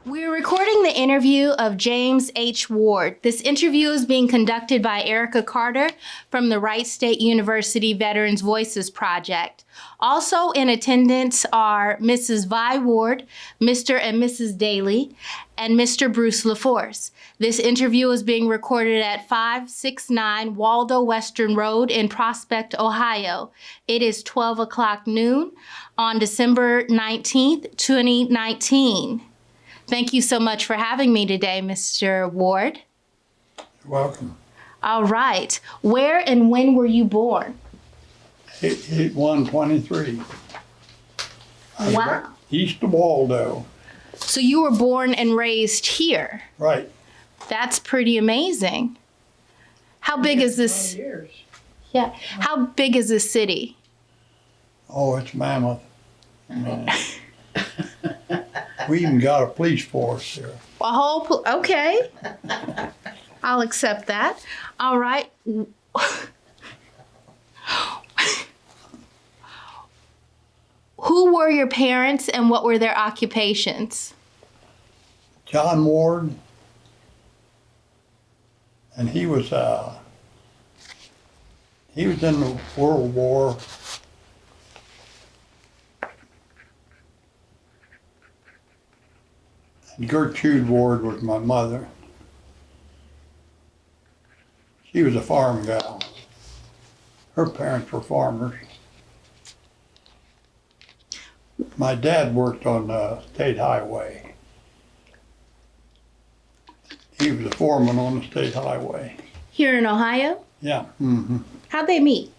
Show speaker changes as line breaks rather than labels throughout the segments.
We're recording the interview of James H. Ward. This interview is being conducted by Ericka Carter from the Wright State University Veterans Voices Project. Also in attendance are Mrs. Vi Ward, Mr. and Mrs. Daly, and Mr. Bruce LaForce. This interview is being recorded at 569 Waldo Western Road in Prospect, Ohio. It is 12 o'clock noon on December 19th, 2019. Thank you so much for having me today, Mr. Ward.
You're welcome.
All right. Where and when were you born?
8123.
Wow.
East of Waldo.
So you were born and raised here.
Right.
That's pretty amazing. How big is this? Yeah. How big is this city?
Oh, it's mammoth. We even got a police force here.
A whole, okay. I'll accept that. All right. Who were your parents and what were their occupations?
John Ward, and he was in the World War. And Gertrude Ward was my mother. She was a farm gal. Her parents were farmers. My dad worked on the state highway. He was a foreman on the state highway.
Here in Ohio?
Yeah. Mm-hmm.
How'd they meet?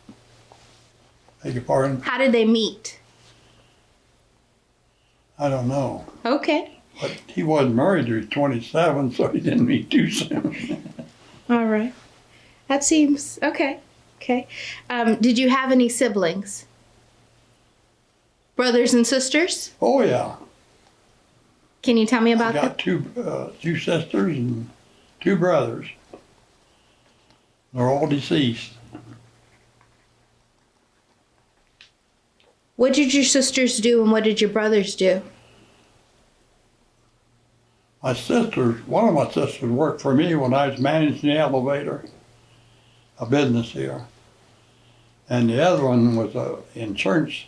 Beg your pardon?
How did they meet?
I don't know.
Okay.
But he wasn't married till he was 27, so he didn't meet too soon.
All right. That seems okay. Okay. Did you have any siblings? Brothers and sisters?
Oh, yeah.
Can you tell me
I
about
got two sisters and two brothers. They're all deceased.
What did your sisters do and what did your brothers do?
My sisters, one of my sisters worked for me when I was managing the elevator, a business here. And the other one was insurance.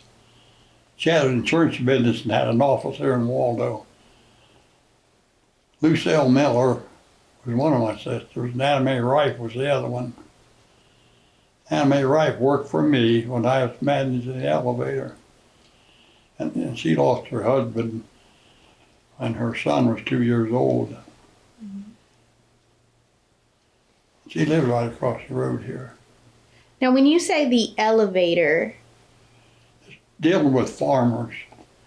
She had an insurance business and had an office here in Waldo. Lucille Miller was one of my sisters, and Anna Mae Wright was the other one. Anna Mae Wright worked for me when I was managing the elevator. And she lost her husband when her son was 2 years old. Mm-hmm. She lived right across the road here.
Now, when you say the elevator...
Dealing with farmers.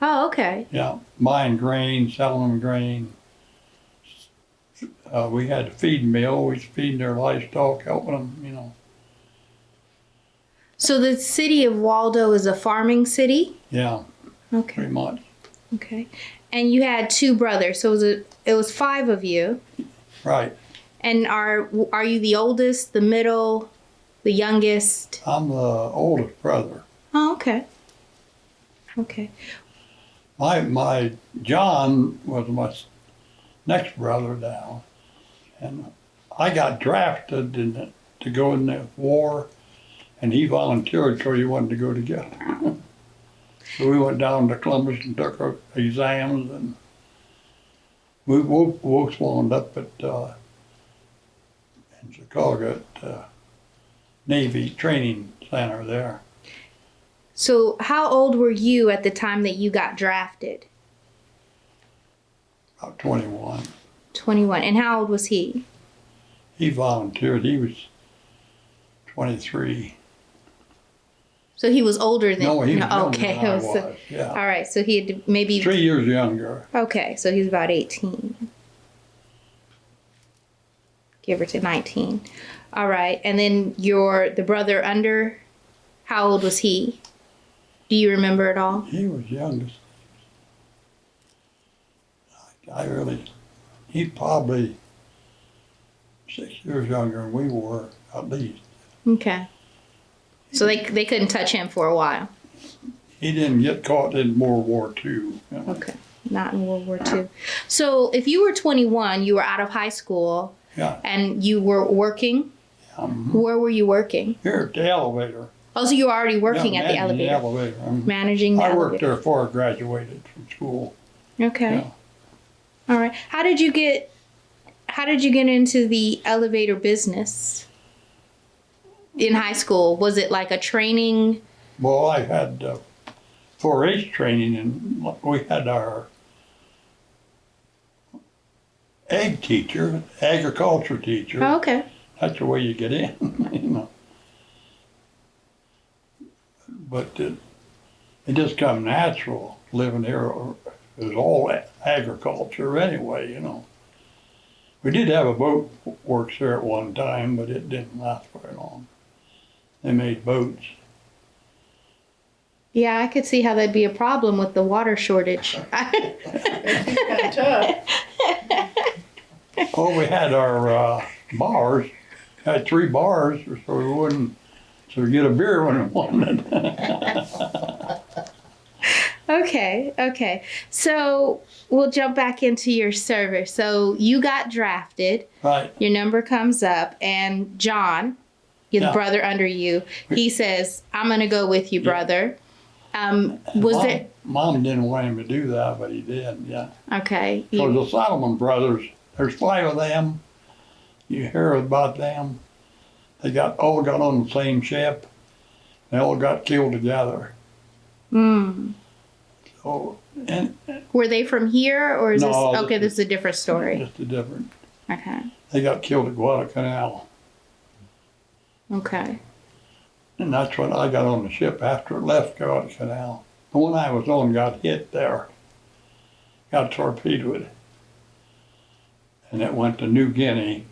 Oh, okay.
Yeah, buying grain, selling them grain. We had to feed them. We always feeding their livestock, helping them, you know.
So the city of Waldo is a farming city?
Yeah,
okay.
Pretty much.
Okay. And you had two brothers, so it was five of you.
Right.
And are you the oldest, the middle, the youngest?
I'm the oldest brother.
Oh, okay. Okay.
My John was my next brother down, and I got drafted to go in the war, and he volunteered so he wanted to go together. So we went down to Columbus and took our exams, and we both wound up in Chicago at Navy Training Center there.
So how old were you at the time that you got drafted?
About 21.
21. And how old was he?
He volunteered. He was 23.
So he was older than...
No, he was younger
okay.
than I was. Yeah.
All right, so he had maybe...
3 years younger.
Okay, so he was about 18. Give or take 19. All right, and then the brother under, how old was he? Do you remember at all?
He was youngest. He's probably 6 years younger than we were, at least.
Okay. So they couldn't touch him for a while.
He didn't get caught in World War II. You know.
Okay. Not in World War II. So if you were 21, you were out of high school,
Yeah.
and you were working. Where were you working?
Here at the elevator.
Oh, so you were already working
Yeah,
at the
managing
elevator.
The elevator.
Managing the
I
elevator.
worked there before I graduated from school.
Okay.
Yeah.
All right. How did you get into the elevator business in high school? Was it like a training?
Well, I had 4-H training, and we had our agriculture teacher.
Oh, okay.
That's the way you get in, you know. But it just come natural living here. It was all agriculture anyway, you know. We did have a boat works there at one time, but it didn't last very long. They made boats.
Yeah, I could see how that'd be a problem with the water shortage.
It's kind of tough.
Oh, we had our bars. Had 3 bars, so we wouldn't. So we get a beer when we wanted.
Okay. So we'll jump back into your service. So you got drafted.
Right.
Your number comes up, and John, your
Yeah.
brother under you, he says, "I'm gonna go with you, brother."
Mom didn't want him to do that, but he did. Yeah.
Okay.
So the Solomon brothers, there's 5 of them. You hear about them? They all got on the same ship. They all got killed together. So, and
Were they from here, or is
No,
this okay?
this
This is a different story.
just a different.
Okay.
They got killed at Guadalcanal.
Okay.
And that's when I got on the ship after it left Guadalcanal. The one I was on got hit there, got torpedoed. And it went to New Guinea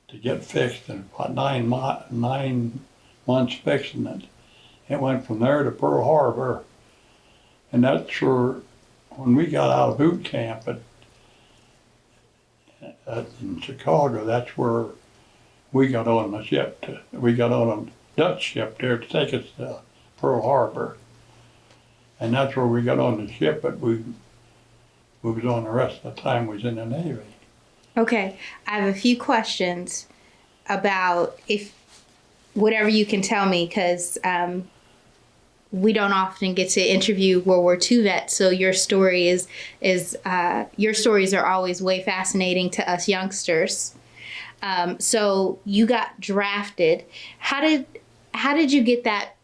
to get fixed, and about 9 months fixing it. It went from there to Pearl Harbor. And that's where, when we got out of boot camp in Chicago, that's where we got on the ship. We got on a Dutch ship there to take us to Pearl Harbor. And that's where we got on the ship, but we was on the rest of the time we was in the Navy.
Okay. I have a few questions about whatever you can tell me, because we don't often get to interview World War II vets, so your story your stories are always way fascinating to us youngsters. So you got drafted. How did you get that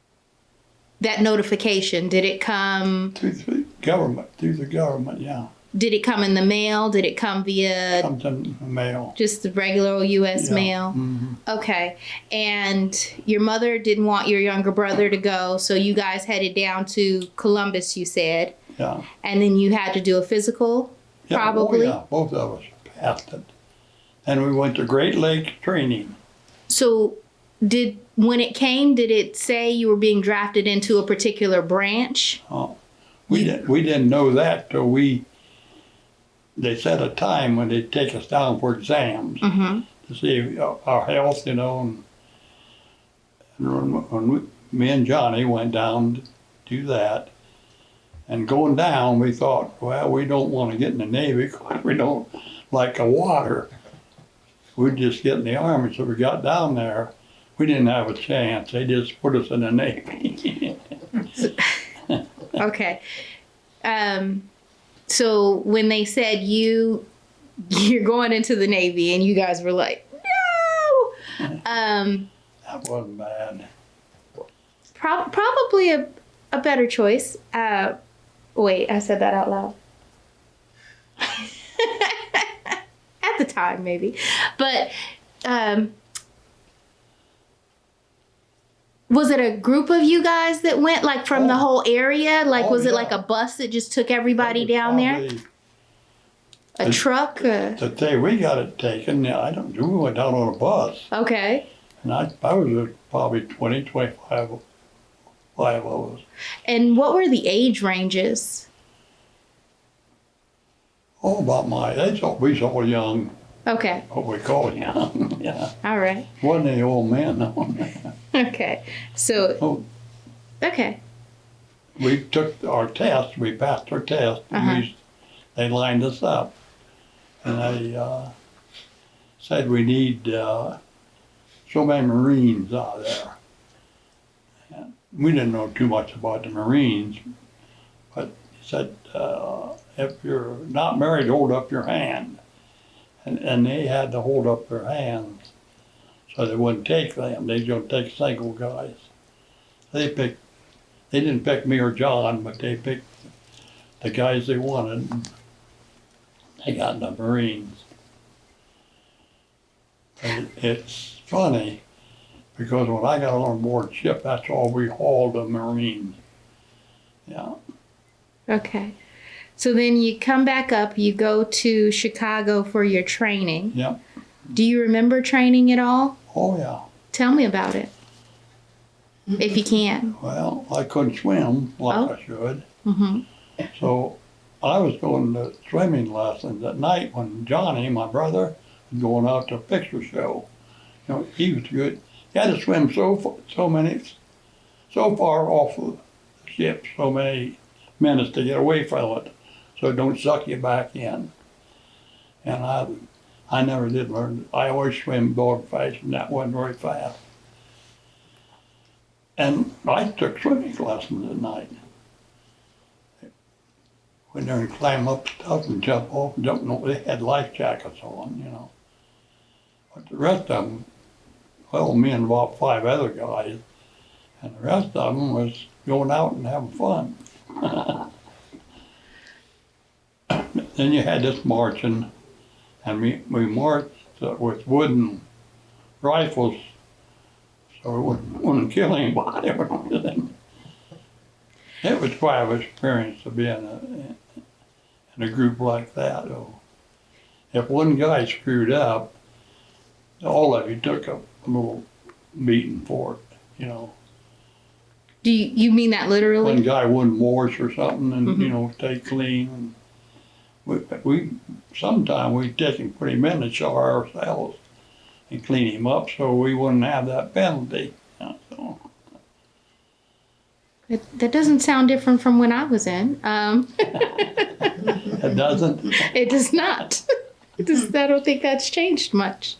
notification? Did it come
Through the government, yeah.
Did it come in the mail? Did it come via
Something mail.
just the regular old U.S.
Yeah.
mail?
Mhm.
Okay. And your mother didn't want your younger brother to go, so you guys headed down to Columbus, you said.
Yeah.
And then you had to do a physical,
Yeah,
probably?
Oh, yeah, both of us passed it. And we went to Great Lakes training.
So when it came, did it say you were being drafted into a particular branch?
Oh, we didn't know that till they set a time when they'd take us down for exams
Mm-hmm.
to see our health, you know. And when me and Johnny went down to do that, and going down, we thought, well, we don't want to get in the Navy because we don't like the water. We'd just get in the Army. So we got down there. We didn't have a chance. They just put us in the Navy.
Okay. So when they said you're going into the Navy, and you guys were like, no,
That wasn't bad.
probably a better choice. Wait, I said that out loud. At the time, maybe. But was it a group of you guys that went, like, from the whole area? Like, was it
yeah.
like a bus that just took everybody
That was
down there?
probably-
A truck?
The day we got it taken, we went down on a bus.
Okay.
And I was probably 20, 25 of us.
And what were the age ranges?
Oh, about my age. We was all young,
Okay.
what we call young. Yeah.
All right.
Wasn't any old men, no.
Okay. So,
Oh,
okay.
we took our test, we passed our test, and they lined us up. And they said we need so many Marines out there. And we didn't know too much about the Marines, but he said, if you're not married, hold up your hand. And they had to hold up their hands so they wouldn't take them. They just take single guys. They didn't pick me or John, but they picked the guys they wanted. They got in the Marines. And it's funny because when I got on board ship, that's all we hauled, the Marines. Yeah.
Okay. So then you come back up, you go to Chicago for your training.
Yeah.
Do you remember training at all?
Oh, yeah.
Tell me about it, if you can.
Well, I couldn't swim like I should.
Mm-hmm.
So I was going to swimming lessons at night when Johnny, my brother, was going out to a picture show. You know, he was good. He had to swim so far off of the ship, so many minutes to get away from it, so it don't suck you back in. And I never did learn. I always swim dog fashion. That wasn't very fast. And I took swimming lessons at night. Went there and climb up stuff and jump off and jump. No, they had life jackets on, you know. But the rest of them, well, me and about 5 other guys, and the rest of them was going out and having fun. Then you had this marching, and we marched with wooden rifles, so it wouldn't kill anybody. It was quite an experience to be in a group like that. If one guy screwed up, all of you took a little beating for it, you know.
Do you mean that literally?
One guy wouldn't wash or something and, you know, stay clean. And we sometimes we'd take him, put him in the shower ourselves and clean him up so we wouldn't have that penalty. You know, so.
That doesn't sound different from when I was in.
It doesn't?
It does not. I don't think that's changed much.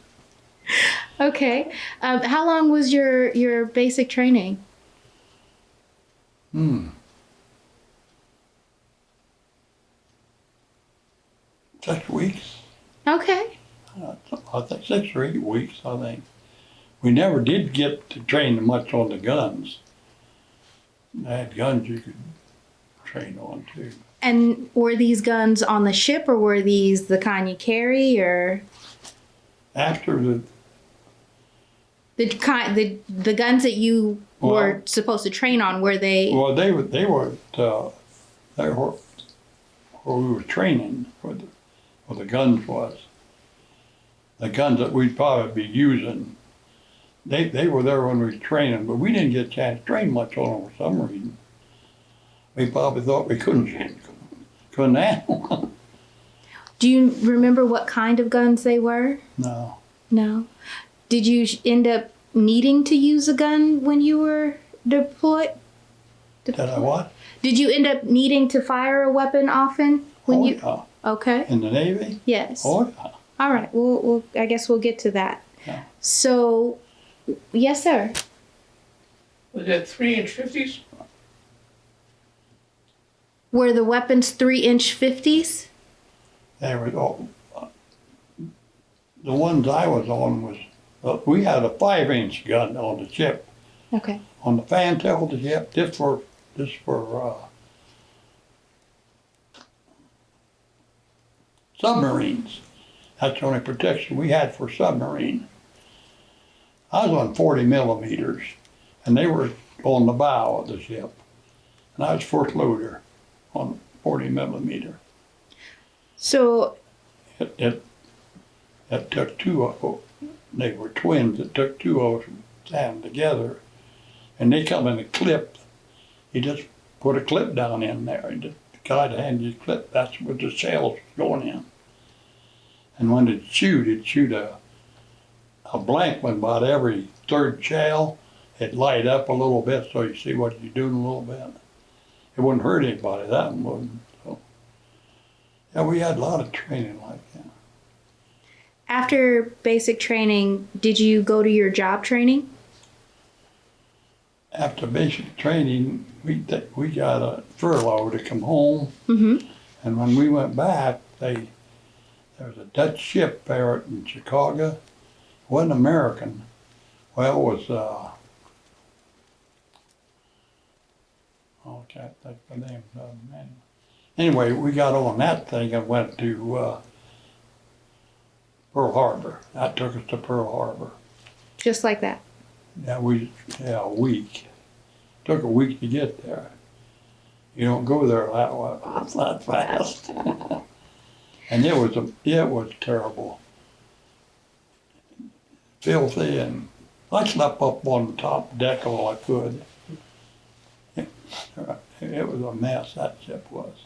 Okay. How long was your basic training?
6 weeks.
Okay.
I think 6 or 8 weeks, I think. We never did get to train much on the guns. They had guns you could train on too.
And were these guns on the ship, or were these the kind you carry, or?
After
The guns that you were supposed to train on, were they?
Well, they were where we were training, where the guns was. The guns that we'd probably be using, they were there when we were training, but we didn't get a chance to train much on them for some reason. We probably thought we couldn't handle them.
Do you remember what kind of guns they were?
No.
No. Did you end up needing to use a gun when you were deployed?
Did I what?
Did you end up needing to fire a weapon often?
Yeah.
Okay.
In the Navy?
Yes.
Oh, yeah.
All right. I guess we'll get to that.
Yeah.
So, yes, sir.
Was it 3-inch 50s?
Were the weapons 3-inch 50s?
They were all, the ones I was on was, we had a 5-inch gun on the ship.
Okay.
On the fantail of the ship, this for submarines. That's the only protection we had for submarine. I was on 40 millimeters, and they were on the bow of the ship. And I was first loader on 40 millimeter.
So
It took they were twins. It took 2 of us to have them together, and they come in a clip. You just put a clip down in there, and the guy that handed you the clip, that's what the shells was going in. And when it'd shoot a blank one about every 3rd shell. It'd light up a little bit so you see what you're doing a little bit. it wouldn't hurt anybody, that one wouldn't. So, yeah, we had a lot of training like that.
After basic training, did you go to your job training?
After basic training, we got a furlough to come home.
Mm-hmm.
And when we went back, there was a Dutch ship there in Chicago. It wasn't American. Well, it was, I can't think of the name of the man. Anyway, we got on that thing and went to Pearl Harbor. That took us to Pearl Harbor.
Just like that.
Yeah, a week. Took a week to get there. You don't go there that fast. And it was terrible. Filthy, and I slept up on the top deck all I could. It was a mess, that ship was.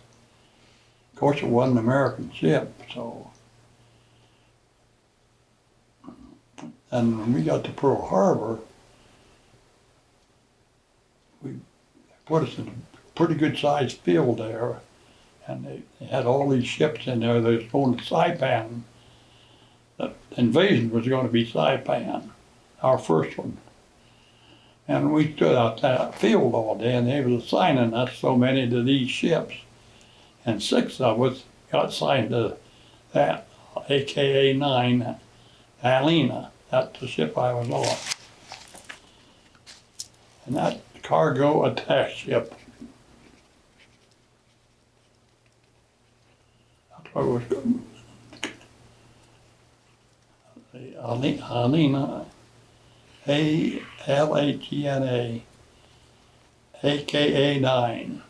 Of course, it wasn't an American ship, so. And when we got to Pearl Harbor, we put us in a pretty good sized field there, and they had all these ships in there. They was going to Saipan. The invasion was going to be Saipan, our first one. And we stood out that field all day, and they was assigning us so many to these ships. And 6 of us got assigned to that AKA 9 Alina. That's the ship I was on. And that cargo attack ship. That's what it was called. The Alina, ALATNA, AKA 9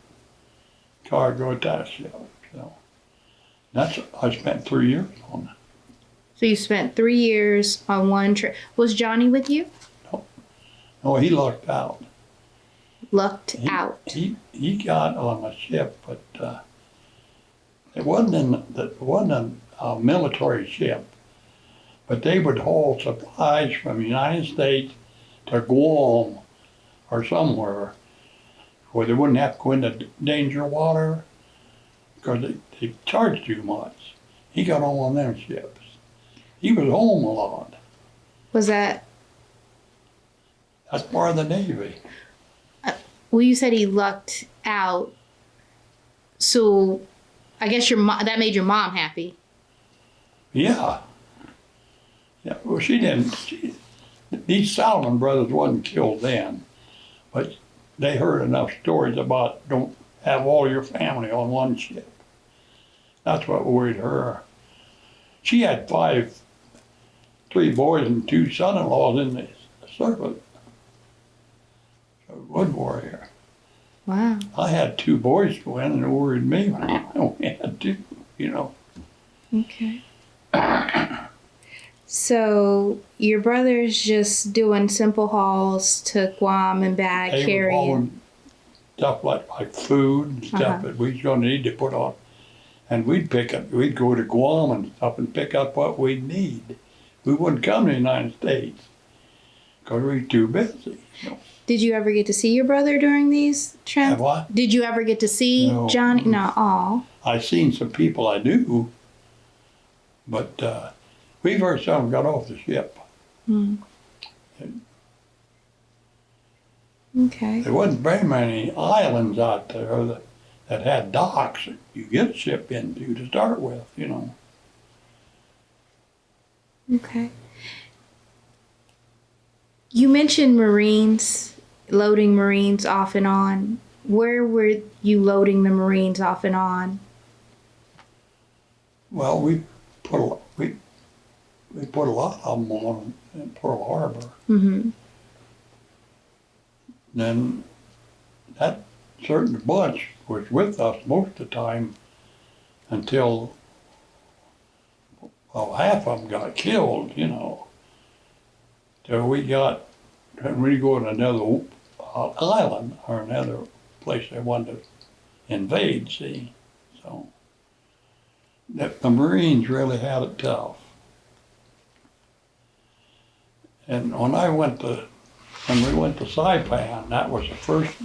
cargo attack ship. So I spent 3 years on that.
So you spent 3 years on one trip. Was Johnny with you?
No, he lucked out.
Lucked out.
He got on a ship, but it wasn't a military ship, but they would haul supplies from the United States to Guam or somewhere where they wouldn't have to go into danger water because they charged too much. He got on one of them ships. He was home a lot.
Was that?
That's part of the Navy.
Well, you said he lucked out. So I guess that made your mom happy.
Yeah. Yeah. Well, she didn't. These Salmon brothers wasn't killed then, but they heard enough stories about don't have all your family on one ship. That's what worried her. She had 3 boys and 2 son-in-laws in the service. So wood warrior.
Wow.
I had 2 boys go in and it worried me when I only had 2, you know.
Okay. So your brother's just doing simple hauls to Guam and back,
They were
carrying
hauling stuff like food and stuff that we was gonna need to put on. And we'd go to Guam and stuff and pick up what we'd need. We wouldn't come to the United States because we were too busy. You know.
Did you ever get to see your brother during these trips?
Have what?
Did you ever get to see Johnny? No. Aw.
I've seen some people I do, but we very seldom got off the ship.
Okay.
There wasn't very many islands out there that had docks that you get a ship into to start with, you know.
Okay. You mentioned Marines, loading Marines off and on. Where were you loading the Marines off and on?
Well, we put a lot of them on in Pearl Harbor.
Mm-hmm.
Then that certain bunch was with us most of the time until, well, half of them got killed, you know. So we go to another island or another place they wanted to invade, see. So the Marines really had it tough. And when we went to Saipan, that was the first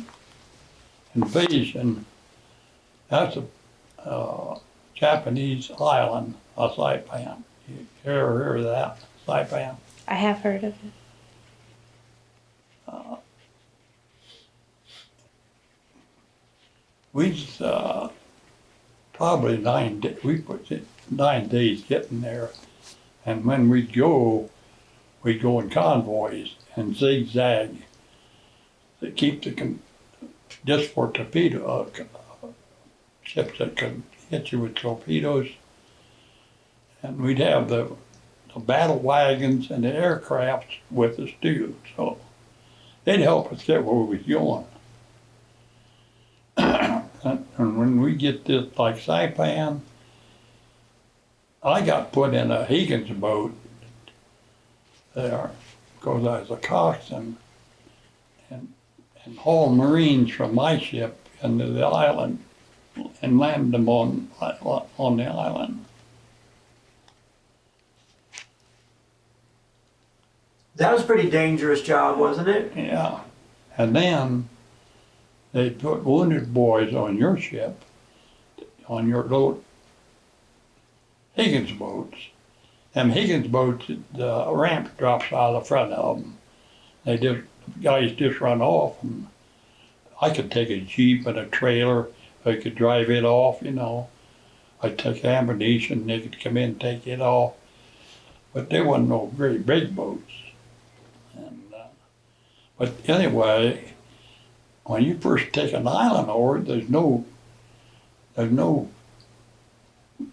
invasion. That's a Japanese island, a Saipan. You ever heard of that, Saipan?
I have heard of it.
We probably we put 9 days getting there, and when we'd go in convoys and zigzag to keep just for torpedo ships that could hit you with torpedoes, and we'd have the battle wagons and the aircraft with us too, so they'd help us get where we was going. And when we get this, like Saipan, I got put in a Higgins boat there because I was a coxswain and hauled Marines from my ship into the island and landed them on the island.
That was a pretty dangerous job, wasn't it?
Yeah. And then they put wounded boys on your ship, on your little Higgins boats. Them Higgins boats, the ramp drops out of the front of them. Guys just run off. And I could take a Jeep and a trailer. I could drive it off, you know. I'd take ammunition, they could come in and take it off. But they wasn't no very big boats. But anyway, when you first take an island over, there's no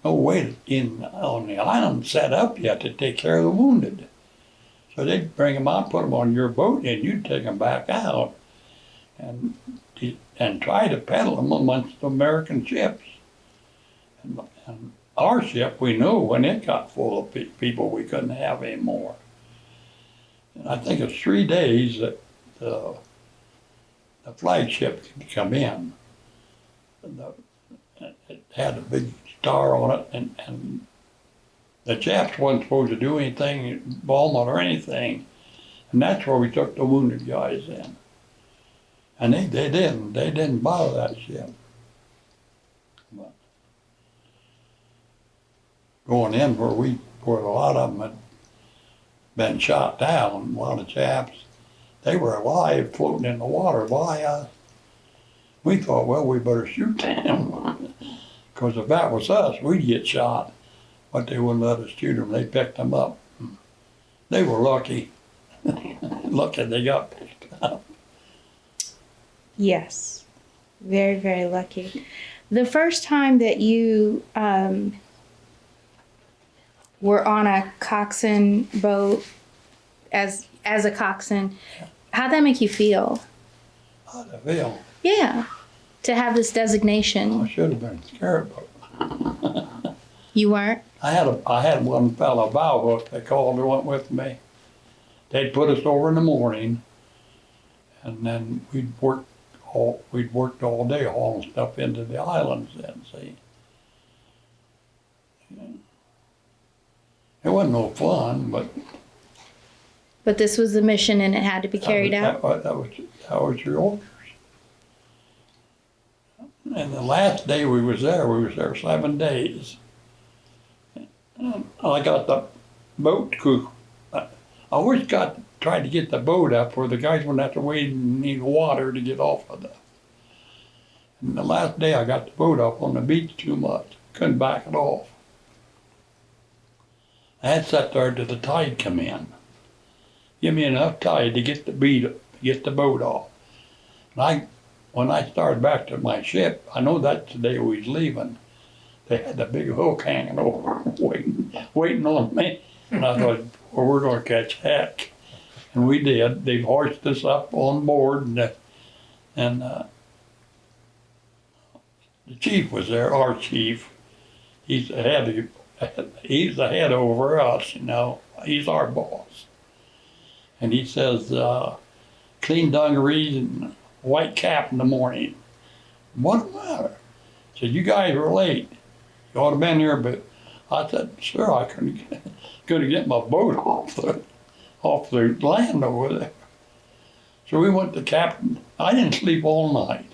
way on the island set up yet to take care of the wounded. So they'd bring them out, put them on your boat, and you'd take them back out and try to peddle them amongst the American ships. And our ship, we knew when it got full of people, we couldn't have any more. And I think it's 3 days that the flagship could come in. It had a big star on it, and the Japs wasn't supposed to do anything, bomb it or anything. And that's where we took the wounded guys in. And they didn't bother that ship. But going in where a lot of them had been shot down, a lot of Japs, they were alive floating in the water by us. We thought, well, we better shoot them. Because if that was us, we'd get shot. But they wouldn't let us shoot them. They picked them up. They were lucky. Lucky they got picked up.
Yes, very, very lucky. The first time that you were on a coxswain boat as a coxswain, how'd that make you feel?
How'd I feel?
Yeah, to have this designation.
I should have been scared, but
You weren't?
I had one fellow, bow hook, they called and went with me. They'd put us over in the morning, and then we'd worked all day hauling stuff into the islands then, see. It wasn't no fun, but
But this was the mission and it had to be carried out?
That was your orders. And the last day we was there 7 days. And I got the boat crew. I always tried to get the boat up where the guys wouldn't have to wait and need water to get off of the. And the last day I got the boat up on the beach too much. Couldn't back it off. I had sat there till the tide come in. Give me enough tide to get the boat off. And when I started back to my ship, I know that's the day we was leaving. They had the big hook hanging over, waiting on me. And I thought, well, we're going to catch heck. And we did. They hoisted us up on board, and the chief was there, our chief. He's the head over us, you know. He's our boss. And he says, clean dungarees and white cap in the morning. What's the matter? He said, you guys were late. You ought to have been here, but I said, sir, I couldn't get my boat off the land over there. So we went to captain. I didn't sleep all night.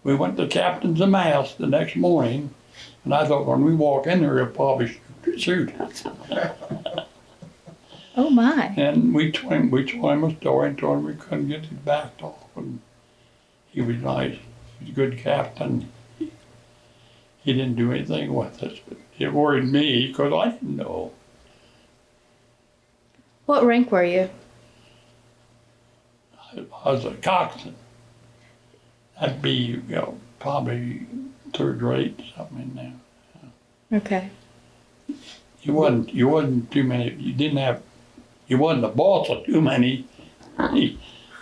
we went to captain's mast the next morning, and I thought when we walk in there, he'll probably shoot us.
Oh my.
And we told him a story and told him we couldn't get it backed off. And he was nice. He was a good captain. He didn't do anything with us, but it worried me because I didn't know.
What rank were you?
I was a coxswain. That'd be, probably third rate, something in there.
Okay.
You wasn't too many. You wasn't the boss of too many.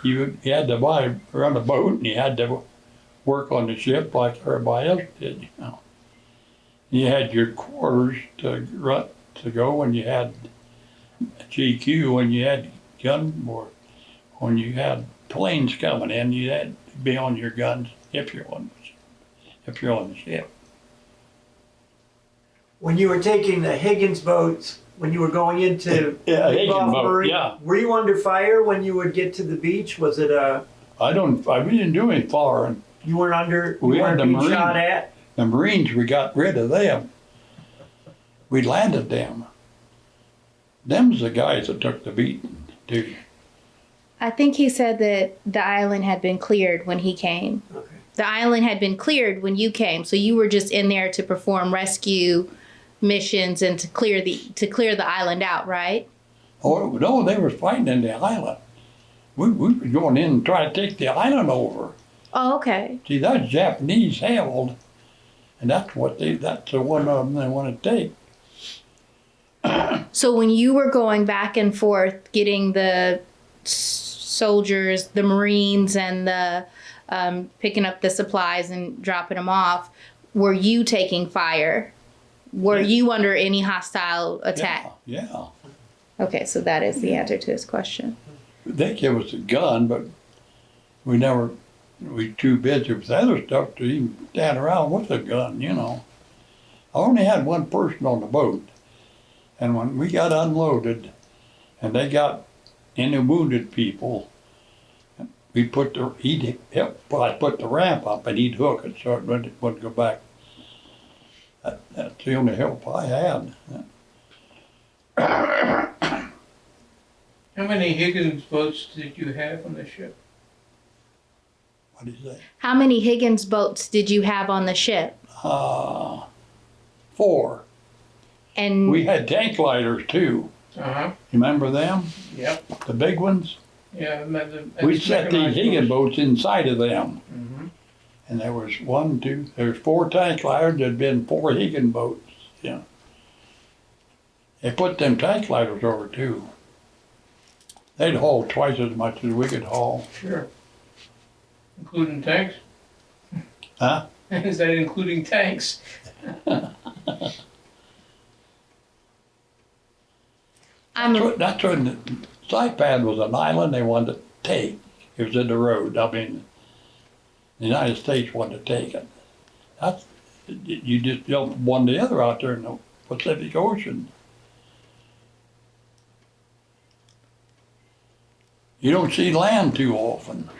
You had to run a boat, and you had to work on the ship like everybody else did. You had your quarters to go, and you had GQ when you had gun, or when you had planes coming in, you had to be on your guns if you're on the ship.
When you were taking the Higgins boats, when you were going into
Higgins boat,
Marine,
yeah.
were you under fire when you would get to the beach? Was it
we didn't do any firing.
you weren't under?
We
you
had
weren't
the
being
Marine.
shot at?
The Marines, we got rid of them. We landed them. Them's the guys that took the beating, dude.
I think he said that the island had been cleared when he came.
Okay.
The island had been cleared when you came, so you were just in there to perform rescue missions and to clear the island out, right?
Oh no, they were fighting in the island. We were going in and trying to take the island over.
Oh, okay.
See, that's Japanese held, and that's the one of them they want to take.
So when you were going back and forth getting the soldiers, the Marines, and the picking up the supplies and dropping them off, were you taking fire? Were you under any hostile attack?
Yeah.
Okay, so that is the answer to his question.
They gave us a gun, but we were too busy with other stuff to even stand around with a gun, I only had one person on the boat. And when we got unloaded and they got any wounded people, I put the ramp up and he'd hook it so it wouldn't go back. That's the only help I had.
How many Higgins boats did you have on the ship?
What do you say?
How many Higgins boats did you have on the ship?
4.
And
We had tank lighters too.
Uh-huh.
You remember them?
Yep.
The big ones?
Yeah.
We set these Higgins boats inside of them.
Mm-hmm.
And there was 4 tank lighters. There'd been 4 Higgins boats. Yeah. They put them tank lighters over too. They'd haul twice as much as we could haul.
Sure. Including tanks?
Huh?
Is that including tanks?
That's when the Saipan was an island they wanted to take. It was in the road. I mean, the United States wanted to take it. You just jump from one to the other out there in the Pacific Ocean. You don't see land too often.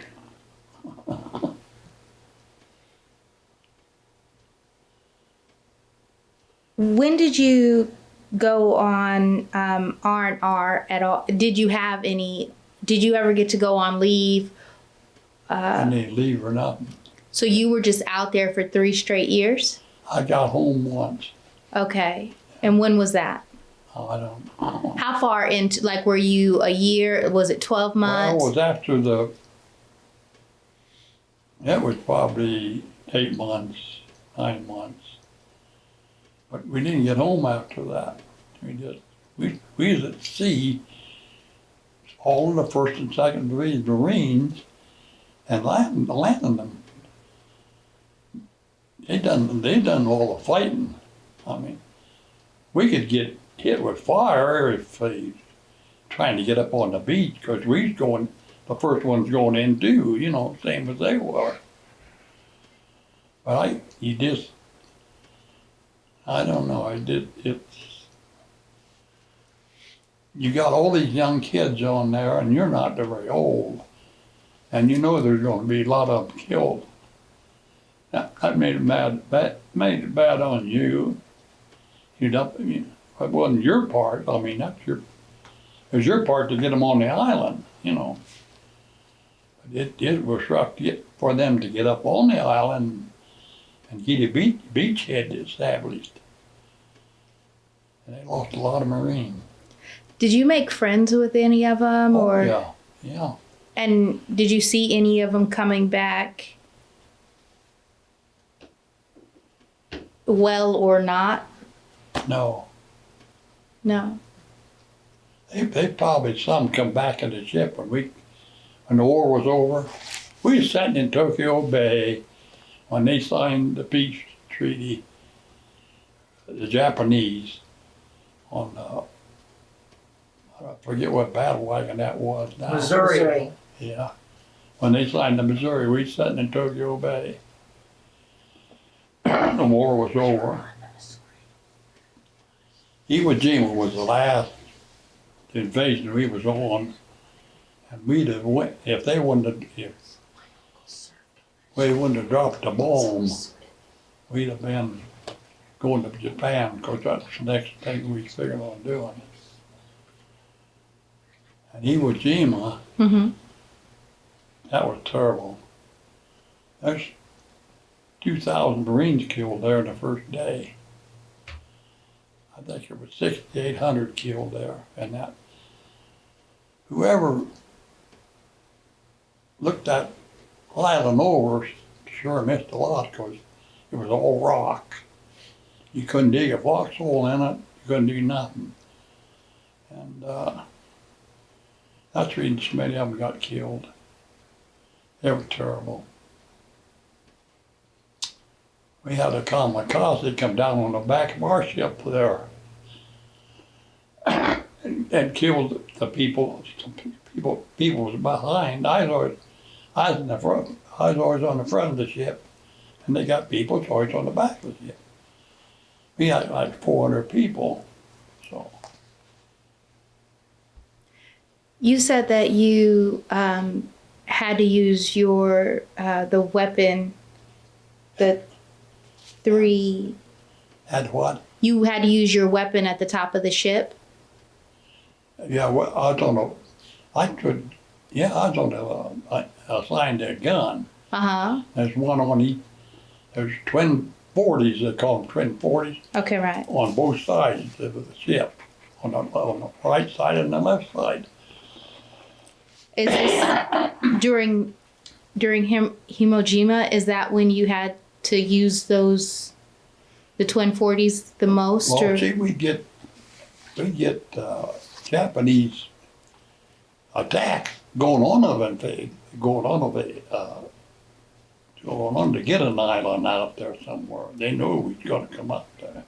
when did you go on R&R at all? Did you ever get to go on leave?
Any leave or nothing.
So you were just out there for 3 straight years?
I got home once.
Okay. And when was that?
Oh, I don't know.
How far into, like, were you a year? Was it 12 months?
Well, it was after it was probably 8 months, 9 months. But we didn't get home after that. We was at sea, all of the 1st and 2nd Division Marines, and landing them. They done all the fighting. I mean, we could get hit with fire if they trying to get up on the beach, because we was going, the first ones going in too, same as they were. But I don't know, you got all these young kids on there and you're not very old. And there's going to be a lot of them killed. That made it made it bad on you. It wasn't your part. I mean, it was your part to get them on the island, you know. But it was rough for them to get up on the island and get a beachhead established. And they lost a lot of Marines.
Did you make friends with any of them, or?
Yeah.
And did you see any of them coming back, well or not?
No.
No.
They probably some come back in the ship when the war was over. We were sitting in Tokyo Bay when they signed the peace treaty, the Japanese, on I forget what battle wagon that was now.
Missouri.
Yeah. When they signed the Missouri, we were sitting in Tokyo Bay. The war was over. Iwo Jima was the last invasion we was on, and we'd have went if we wouldn't have dropped the bomb. We'd have been going to Japan, because that's the next thing we figured on doing. And Iwo Jima, that was terrible. There's 2,000 Marines killed there in the first day. I think there was 6,800 killed there, and that whoever looked that island over sure missed a lot, because it was all rock. You couldn't dig a foxhole in it. You couldn't do nothing, and that's the reason so many of them got killed. They were terrible. We had a kamikaze come down on the back of our ship there and killed the people. People was behind. I was in the front. I was always on the front of the ship, and they got people always on the back of the ship. We had like 400 people, so.
You said that you had to use your the weapon, the three.
Had what?
You had to use your weapon at the top of the ship?
Yeah, well, I don't know. I was on the, assigned a gun.
Uh-huh.
There's one on each, there's twin 40s, they call them twin 40s.
Okay, right.
On both sides of the ship, on the right side and the left side.
Is this during Iwo Jima? Is that when you had to use the twin 40s the most?
Well,
or?
see, we get Japanese attacks going on to get an island out there somewhere. They knew we was going to come up there,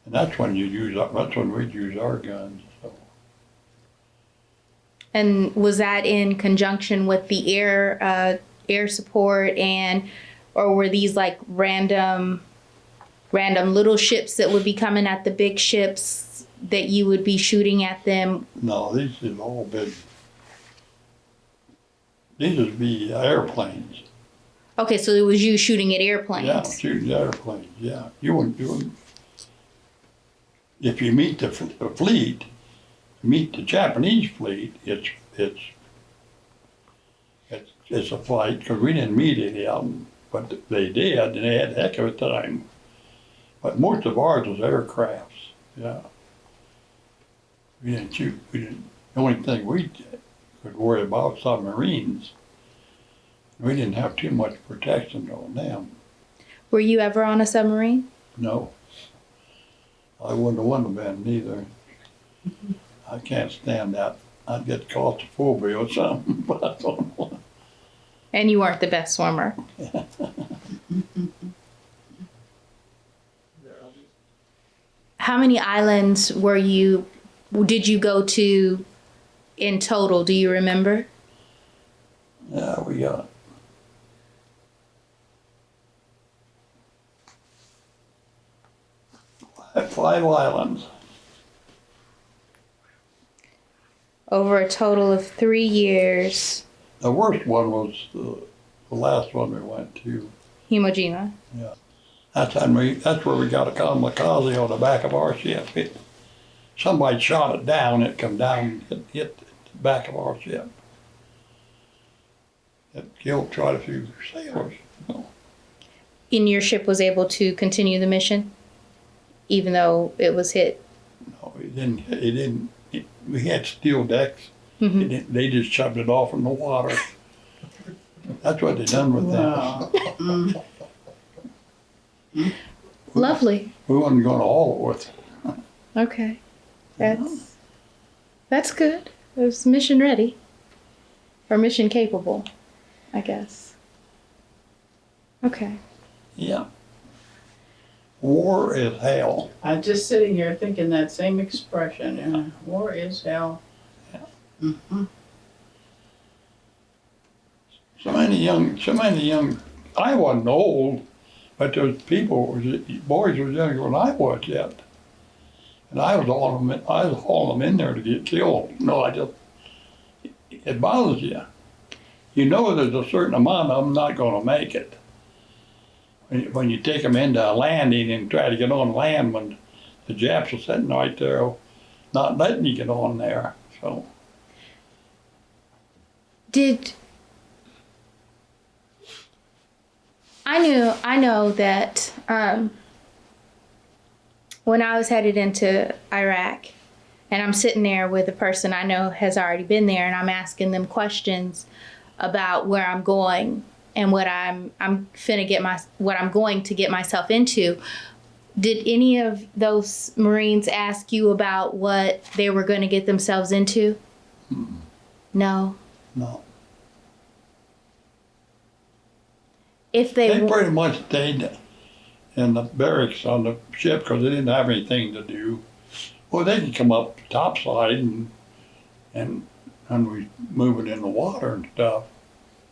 and that's when we'd use our guns. So.
And was that in conjunction with the air support, or were these like random little ships that would be coming at the big ships that you would be shooting at them?
No, these have all been. These would be airplanes.
Okay, so it was you shooting at airplanes.
Yeah, shooting airplanes. Yeah, you wouldn't. If you meet the fleet, meet the Japanese fleet, it's a fight, because we didn't meet any of them, but they did, and they had a heck of a time. But most of ours was aircrafts. Yeah, we didn't shoot. The only thing we could worry about submarines. We didn't have too much protection on them.
Were you ever on a submarine?
No, I wouldn't have wanted to been neither. I can't stand that. I'd get claustrophobia or something, but I don't know.
And you weren't the best swimmer. How many islands did you go to in total? Do you remember?
Yeah, we got 5 islands.
Over a total of 3 years.
The worst one was the the last one we went to.
Iwo Jima.
That's where we got a kamikaze on the back of our ship. Somebody shot it down, it come down and hit the back of our ship. It killed quite a few sailors.
And your ship was able to continue the mission, even though it was hit?
No, we had steel decks.
Mm-hmm.
They just shoved it off in the water. That's what they done with that.
Lovely.
We wasn't going to haul it with.
Okay. That's good. It was mission ready. Or mission capable, I guess. Okay.
Yeah.
War is hell.
I'm just sitting here thinking that same expression. War is hell.
Yeah.
Mm-hmm.
So many young, I wasn't old, but those boys was younger than I was yet. And I was hauling them in there to get killed. It bothers you. You know there's a certain amount of them not gonna make it. When you take them into a landing and try to get on land when the Japs are sitting right there, not letting you get on there, so.
I know that when I was headed into Iraq, and I'm sitting there with a person I know has already been there, and I'm asking them questions about where I'm going and what I'm going to get myself into. Did any of those Marines ask you about what they were going to get themselves into?
Mm-mm.
No.
No.
If
They pretty much stayed in the barracks on the ship because they didn't have anything to do. Well, they could come up topside and we move it in the water and stuff,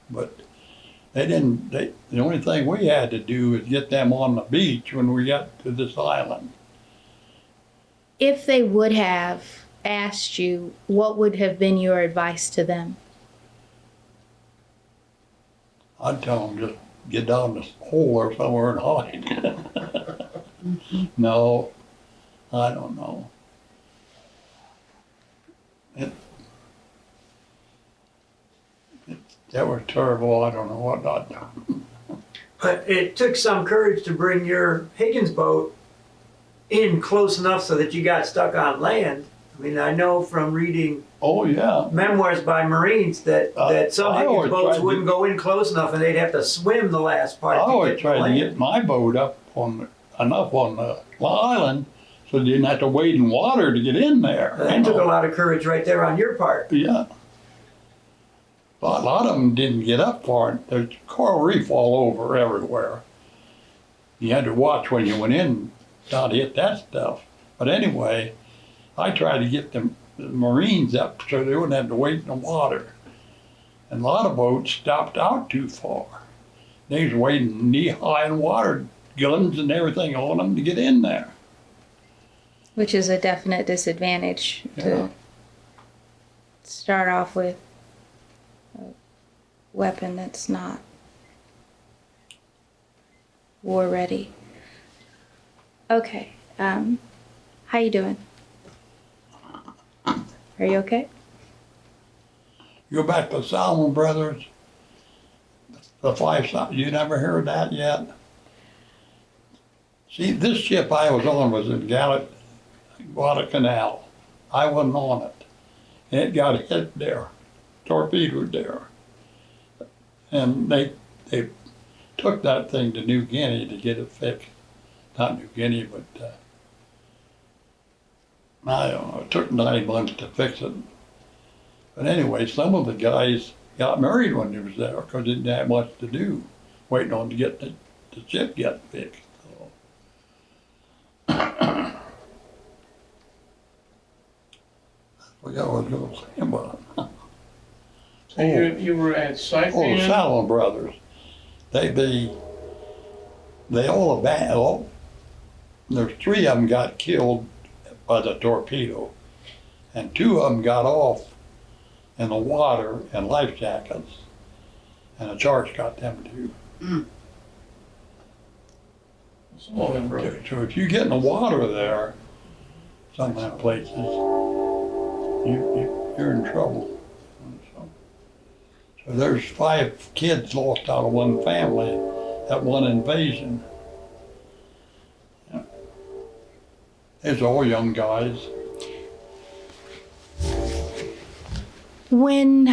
but they didn't. The only thing we had to do is get them on the beach when we got to this island.
If they would have asked you, what would have been your advice to them?
I'd tell them just get down this hole or somewhere and hide. No, I don't know. That was terrible. I don't know what I'd done.
But it took some courage to bring your Higgins boat in close enough so that you got stuck on land. I mean, I know from reading
Oh, yeah.
memoirs by Marines that some
I
Higgins
always
boats
tried
wouldn't go in close enough and they'd have to swim the last part
I
to
always
get to
tried to
land.
get my boat up enough on the island so you didn't have to wade in water to get in there.
That took a lot of courage right there on your part.
Yeah. But a lot of them didn't get up far. There's coral reef all over everywhere. You had to watch when you went in not to hit that stuff. But anyway, I tried to get the Marines up so they wouldn't have to wait in the water. And a lot of boats stopped out too far. They was wading knee-high in water, guns and everything on them to get in there.
Which is a definite disadvantage to start off with a weapon that's not war ready. Okay, how you doing? Are you okay?
You go back to the Salmon Brothers, the you never heard that yet? See, this ship I was on was in Guadalcanal. I wasn't on it. And it got hit there, torpedoed there. And they took that thing to New Guinea to get it fixed. Not New Guinea, but I don't know, it took 9 months to fix it. But anyway, some of the guys got married when they was there because they didn't have much to do, waiting on to get the ship get fixed. So. I forgot what I was going to say about it.
So you were at Saipan?
Oh, the Salmon Brothers. They all abandoned. There's 3 of them got killed by the torpedo, and 2 of them got off in the water in life jackets. And the sharks got them too.
Sullivan Brothers.
So if you get in the water there, some of them places, you're in trouble. So there's 5 kids lost out of one family at one invasion. Yeah. It's all young guys.
When,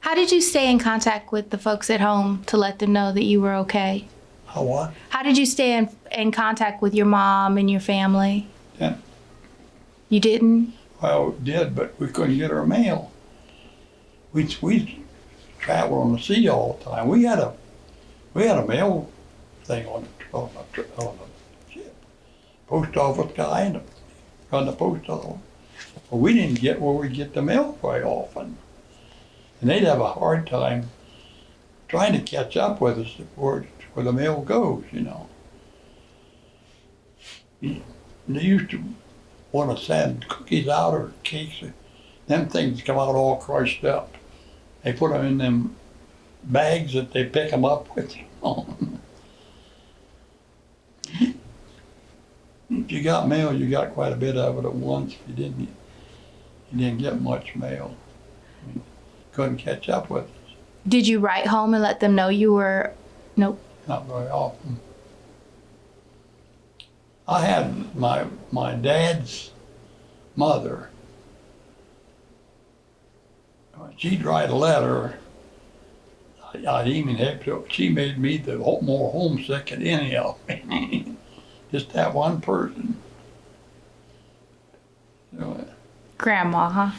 how did you stay in contact with the folks at home to let them know that you were okay?
How what?
How did you stay in contact with your mom and your family?
Yeah.
You didn't?
Well, we did, but we couldn't get our mail. We traveled on the sea all the time. We had a mail thing on the ship. Post office guy and run the post office. But we didn't get where we get the mail very often. And they'd have a hard time trying to catch up with us where the mail goes, you know. They used to want to send cookies out or cakes. Them things come out all crushed up. They put them in them bags that they pick them up with. If you got mail, you got quite a bit of it at once. If you didn't get much mail. Couldn't catch up with us.
Did you write home and let them know you were, nope.
Not very often. I had my dad's mother. She'd write a letter. I'd even have to, she made me more homesick than any of me. Just that one person. So,
Grandma, huh?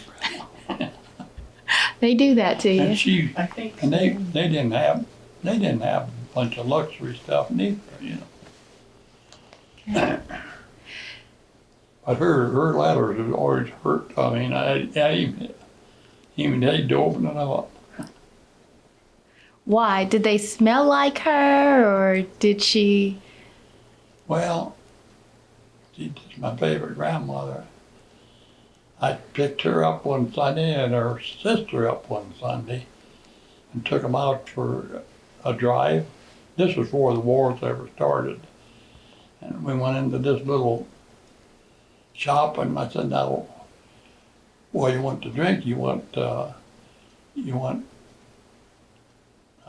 They do that to you.
and she,
I think.
and they didn't have a bunch of luxury stuff neither, you know. But her letters would always hurt. I mean, I even had to open it up.
Why? Did they smell like her, or did she?
Well, she's my favorite grandmother. I picked her up one Sunday and her sister up one Sunday and took them out for a drive. This was before the wars ever started. And we went into this little shop and I said, now, well, you want to drink? You want, I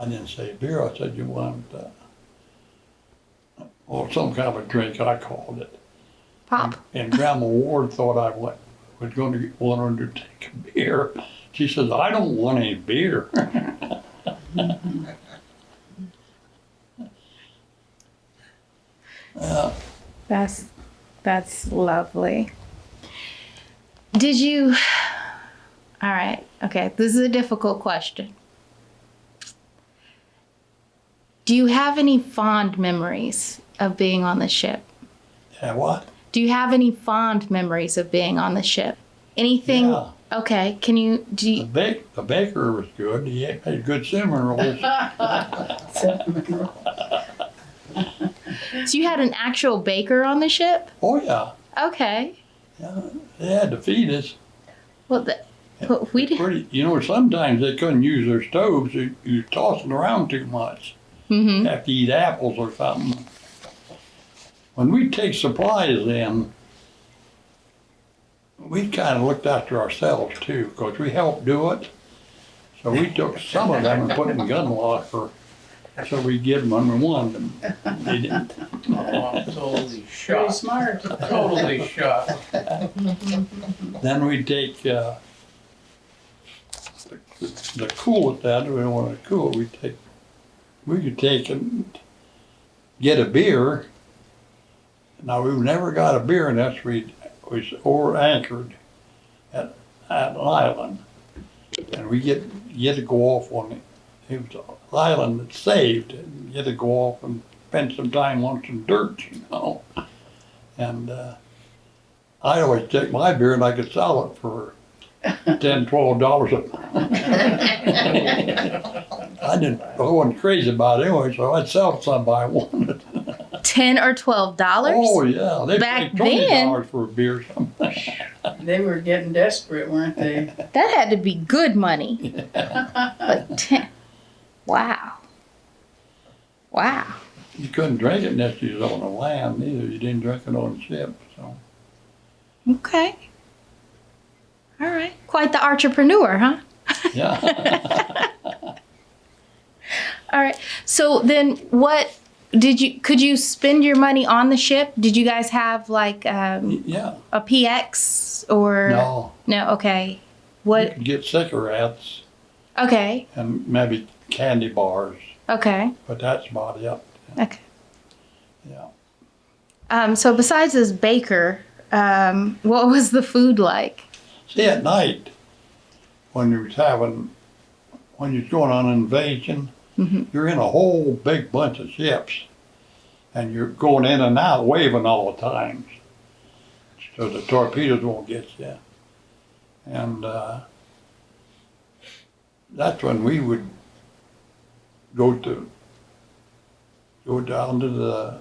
didn't say beer, I said you want, some kind of a drink, I called it.
Pop.
And Grandma Ward thought I was going to want her to take a beer. She says, I don't want any beer.
That's lovely. Did you, all right, okay, this is a difficult question. Do you have any fond memories of being on the ship?
Yeah, what?
Do you have any fond memories of being on the ship? Anything?
Yeah.
Okay, can you, do you,
The baker was good. He had good cinnamon rolls.
so you had an actual baker on the ship?
Oh, yeah.
Okay.
Yeah. They had to feed us.
Well, but we did.
You know, sometimes they couldn't use their stoves. You're tossing around too much.
Mm-hmm.
Have to eat apples or something. When we take supplies in, we kind of looked after ourselves too, because we helped do it. So we took some of them and put in the gun locker, so we'd get them when we wanted them. They didn't.
Oh, I'm totally
Pretty
shocked.
smart.
Totally shocked.
Then we'd take the coolant that we don't want to cool. We could take and get a beer. Now we've never got a beer unless we was over anchored at an island, and we get to go off on it. It was an island that saved, and you get to go off and spend some time on some dirt, you know. And I always take my beer and I could sell it for $10-12 a pound. I wasn't crazy about it anyway, so I'd sell it to somebody I wanted.
$10 or $12?
Oh, yeah, they
Back
paid
then-
$20 for a beer or something.
They were getting desperate, weren't they?
That had to be good money. Like 10. Wow. Wow.
You couldn't drink it unless you was on the land either. You didn't drink it on the ship, so.
Okay. All right. Quite the entrepreneur, huh?
Yeah.
All right. So then could you spend your money on the ship? Did you guys have like
Yeah.
a PX or?
No.
No, okay.
You
What?
could get cigarettes
Okay.
and maybe candy bars,
Okay.
but that's about it.
Okay.
Yeah.
So besides this baker, what was the food like?
See, at night, when you was going on an invasion, you're in a whole big bunch of ships, and you're going in and out, waving all the time, so the torpedoes won't get you. And that's when we would go down to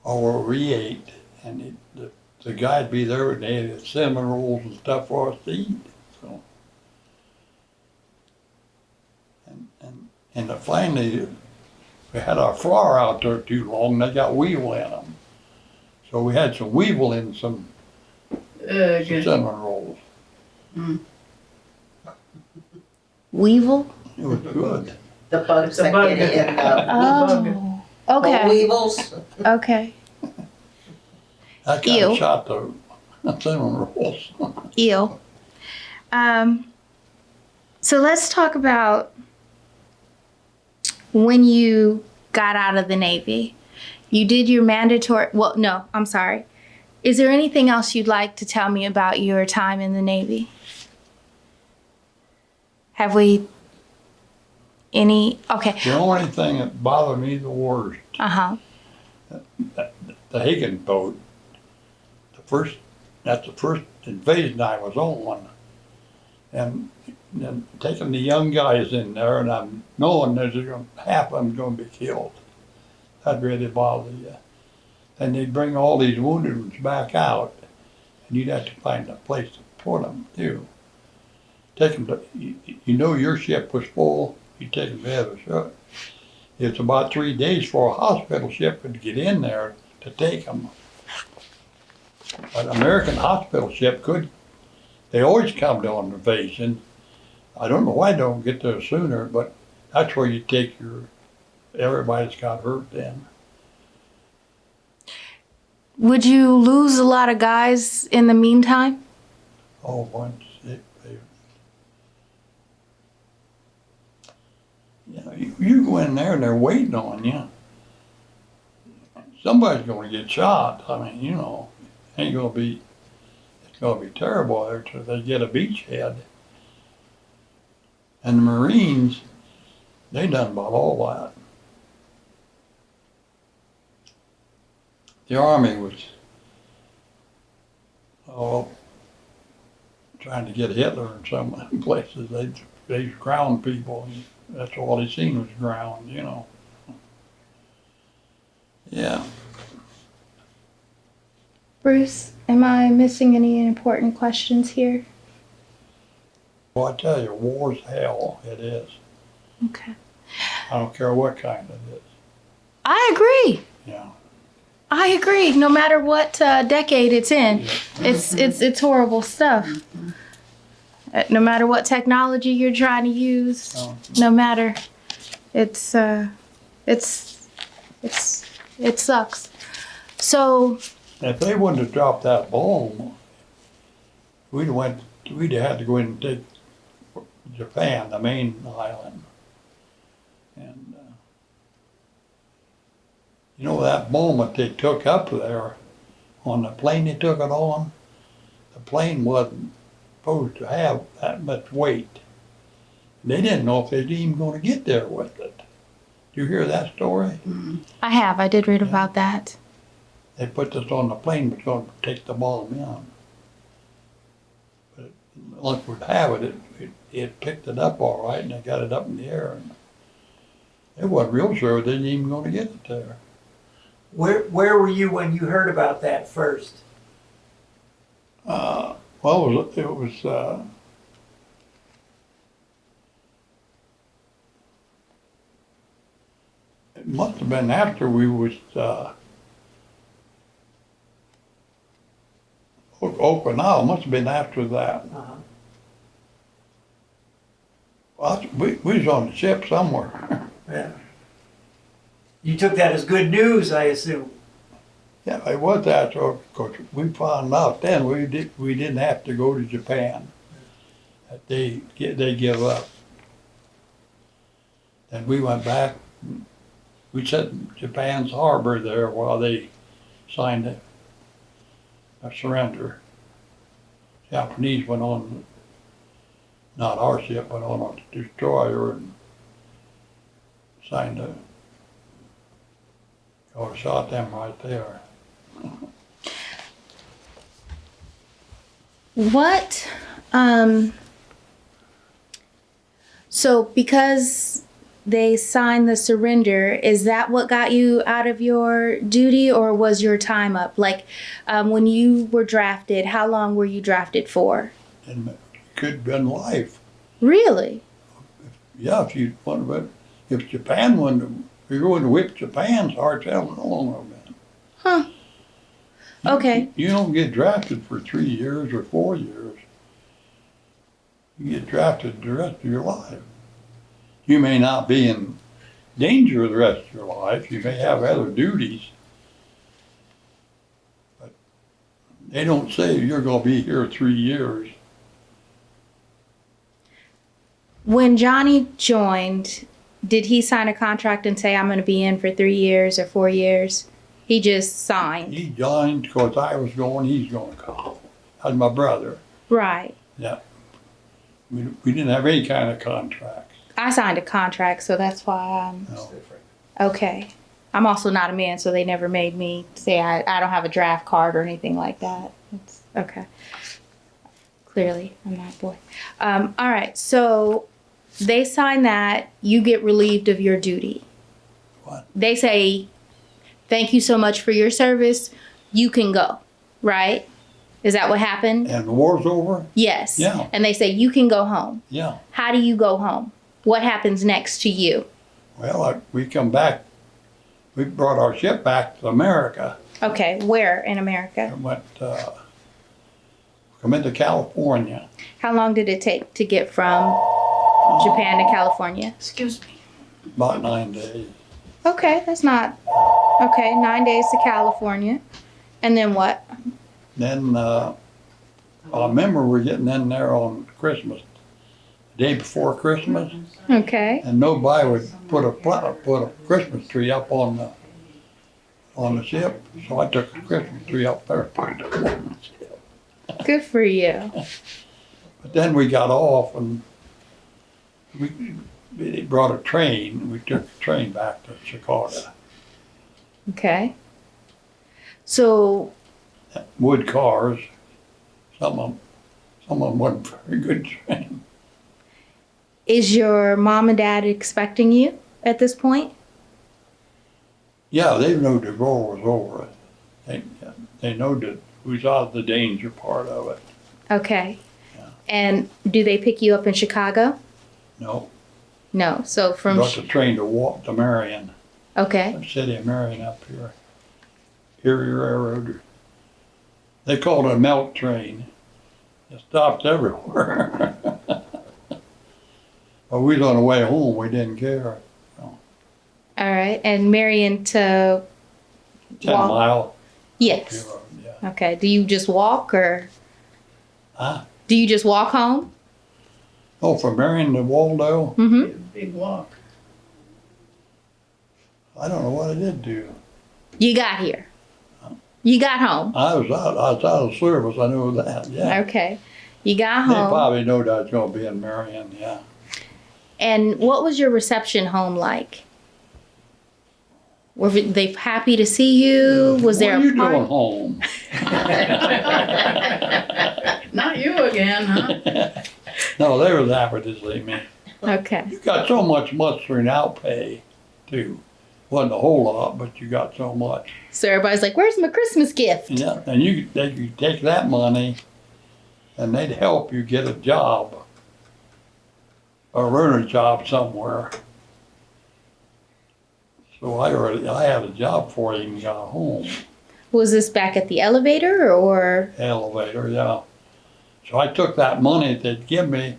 where we ate, and the guy'd be there and they had cinnamon rolls and stuff for us to eat. So, and finally, we had our flour out there too long. They got weevil in them, so we had some weevil in some
Good.
cinnamon rolls.
Weevil?
It was good.
The bugs
The
that
bug
get in the
Oh.
boll
Okay.
weevils.
Okay.
That
Ew.
kind of shot the cinnamon rolls.
Ew. So let's talk about when you got out of the Navy. You did your mandatory, well, no, I'm sorry. Is there anything else you'd like to tell me about your time in the Navy? Have we okay.
The only thing that bothered me the worst,
Uh-huh.
the Higgins boat, that's the first invasion I was on. And taking the young guys in there, and I'm knowing half of them going to be killed. That'd really bother you. And they'd bring all these wounded ones back out, and you'd have to find a place to put them too. Take them to, you know your ship was full, you take them to the other ship. It's about 3 days for a hospital ship could get in there to take them. But American hospital ship they always come to an invasion. I don't know why they don't get there sooner, but that's where you take everybody that's got hurt then.
Would you lose a lot of guys in the meantime?
Oh, once you go in there and they're waiting on you. Somebody's going to get shot. I mean, it's going to be terrible there till they get a beachhead. And the Marines, they done about all that. The Army was, trying to get Hitler in some places. They ground people. That's all they seen was ground, Yeah.
Bruce, am I missing any important questions here?
Well, I tell you, war's hell. It is.
Okay.
I don't care what kind it is.
I agree.
Yeah.
I agree. No matter what decade it's in, it's horrible stuff. No matter what technology you're trying to use, no matter, it sucks. So
If they wouldn't have dropped that bomb, we'd have had to go in and take Japan, the main island. And that bomb that they took up there on the plane they took it on, the plane wasn't supposed to have that much weight. They didn't know if they was even going to get there with it. Did you hear that story?
I did read about that.
They put this on the plane, but going to take the bomb in. But luck would have it, it picked it up all right, and they got it up in the air, and They wasn't real sure they didn't even gonna get it there.
Where were you when you heard about that first?
Well, it was, it must have been after we was, Okinawa, must have been after that.
Uh-huh.
Well, we was on the ship somewhere.
Yeah. You took that as good news, I assume.
Yeah, it was that, so of course, we found out then we didn't have to go to Japan. That they give up. Then we went back, we sat in Japan's harbor there while they signed a surrender. Japanese went on, not our ship, went on a destroyer and signed a, or shot them right there.
What, so because they signed the surrender, is that what got you out of your duty, or was your time up? Like, when you were drafted, how long were you drafted for?
And it could have been life.
Really?
Yeah, if you want to, if Japan wanted, if you wanted to whip Japan's hearts out, how long would it have been?
Huh. Okay.
You don't get drafted for 3 years or 4 years. You get drafted the rest of your life. You may not be in danger the rest of your life. You may have other duties. But they don't say you're going to be here 3 years.
When Johnny joined, did he sign a contract and say, I'm going to be in for 3 years or 4 years? He just signed.
He joined because I was going, he's going to go. That's my brother.
Right.
Yeah. We didn't have any kind of contract.
I signed a contract, so that's why I'm
No.
okay. I'm also not a man, so they never made me say I don't have a draft card or anything like that. It's okay. Clearly, I'm not a boy. All right, so they sign that, you get relieved of your duty.
What?
They say, thank you so much for your service. You can go, right? Is that what happened?
And the war's over?
Yes.
Yeah.
And they say, you can go home.
Yeah.
How do you go home? What happens next to you?
Well, we come back. We brought our ship back to America.
Okay, where in America?
And went, come into California.
How long did it take to get from Japan to California?
Excuse me.
About 9 days.
Okay, that's not, okay, 9 days to California. And then what?
Then, I remember we're getting in there on Christmas, the day before Christmas,
Okay,
and nobody would put a Christmas tree up on the ship. So I took a Christmas tree up there and put it up on the ship.
good for you.
But then we got off and they brought a train. We took the train back to Chicago.
Okay. So,
Wood cars. Some of them wasn't very good train.
is your mom and dad expecting you at this point?
Yeah, they knew the war was over. They know that we was out of the danger part of it.
Okay.
Yeah.
And do they pick you up in Chicago?
No,
No. So from,
got the train to walk to Marion,
okay.
the city of Marion up here. Erie Railroad. They called it a melt train. It stopped everywhere. But we was on the way home, we didn't care.
All right. And Marion to
10
walk?
mile.
Yes.
Yeah.
Okay. Do you just walk or
Huh?
do you just walk home?
Oh, from Marion to Waldo?
Mm-hmm.
Big walk.
I don't know what I did do.
You got here. You got home.
I was out of service, I knew that, yeah.
Okay. You got
They
home.
probably knew that I was gonna be in Marion, yeah.
And what was your reception home like? Were they happy to see you? Was there
What are you
a party?
doing home?
Not you again, huh?
No, they was happy to see me.
Okay.
You got so much mustering out pay. too. Wasn't a whole lot, but you got so much.
So everybody's like, "Where's my Christmas gift?"
Yeah, and they could take that money and they'd help you get a job or earn a job somewhere. So I had a job before I even got home.
Was this back at the elevator or?
Elevator, yeah. So I took that money they'd give me,